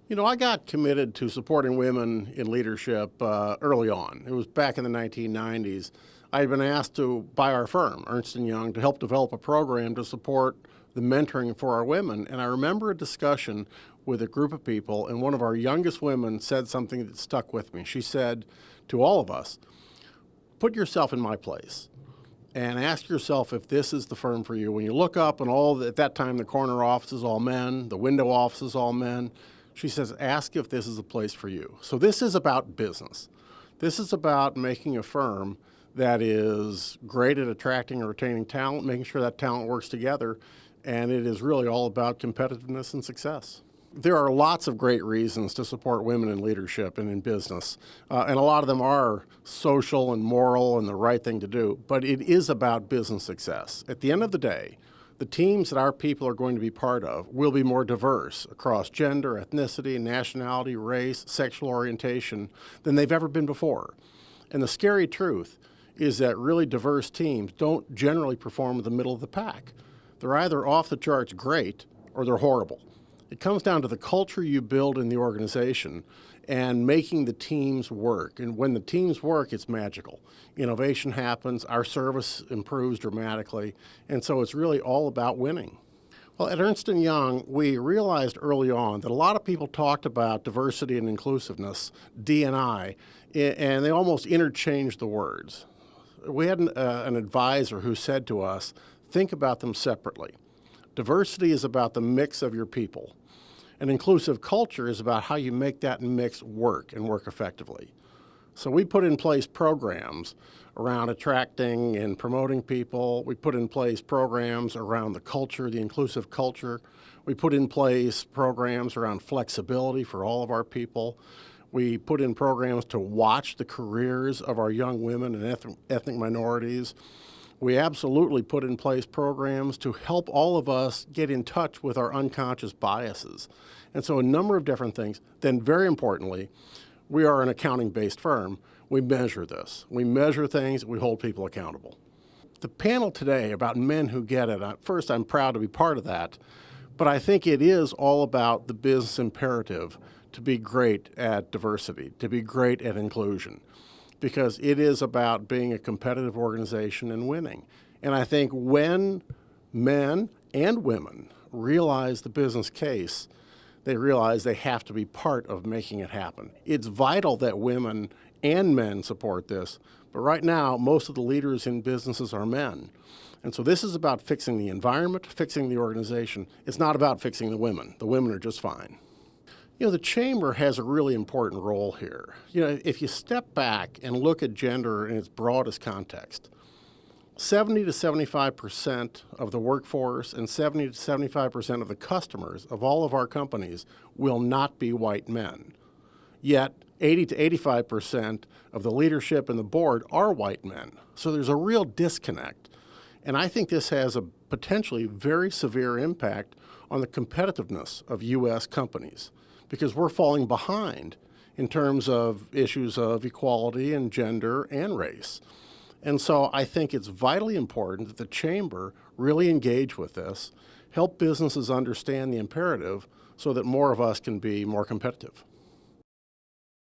You know, I got committed to supporting women in leadership early on. It was back in the 1990s. I had been asked by our firm, Ernst Young, to help develop a program to support the mentoring for our women. And I remember a discussion with a group of people, and one of our youngest women said something that stuck with me. She said to all of us, "Put yourself in my place and ask yourself if this is the firm for you. When you look up and at that time the corner office is all men, the window office is all men." She says, ask if this is a place for you. So this is about business. This is about making a firm that is great at attracting and retaining talent, making sure that talent works together, and it is really all about competitiveness and success. There are lots of great reasons to support women in leadership and in business, and a lot of them are social and moral and the right thing to do, but it is about business success. At the end of the day, the teams that our people are going to be part of will be more diverse across gender, ethnicity, nationality, race, sexual orientation than they've ever been before. And the scary truth is that really diverse teams don't generally perform in the middle of the pack. They're either off the charts great or they're horrible. It comes down to the culture you build in the organization and making the teams work. And when the teams work, it's magical. Innovation happens, our service improves dramatically, and so it's really all about winning. Well, at Ernst Young, we realized early on that a lot of people talked about diversity and inclusiveness, D&I, and they almost interchanged the words. We had an advisor who said to us, think about them separately. Diversity is about the mix of your people. An inclusive culture is about how you make that mix work and work effectively. So we put in place programs around attracting and promoting people. We put in place programs around the culture, the inclusive culture. We put in place programs around flexibility for all of our people. We put in programs to watch the careers of our young women and ethnic minorities. We absolutely put in place programs to help all of us get in touch with our unconscious biases. And so a number of different things. Then very importantly, we are an accounting-based firm. We measure this. We measure things, we hold people accountable. The panel today about men who get it, first I'm proud to be part of that, but I think it is all about the business imperative to be great at diversity, to be great at inclusion, because it is about being a competitive organization and winning. And I think when men and women realize the business case, they realize they have to be part of making it happen. It's vital that women and men support this, but right now, most of the leaders in businesses are men. And so this is about fixing the environment, fixing the organization. It's not about fixing the women. The women are just fine. You know, the chamber has a really important role here. You know, if you step back and look at gender in its broadest context, 70 to 75% of the workforce and 70 to 75% of the customers of all of our companies will not be white men. Yet 80 to 85% of the leadership and the board are white men. So there's a real disconnect. And I think this has a potentially very severe impact on the competitiveness of U.S. companies, because we're falling behind in terms of issues of equality and gender and race. And so I think it's vitally important that the chamber really engage with this, help businesses understand the imperative so that more of us can be more competitive.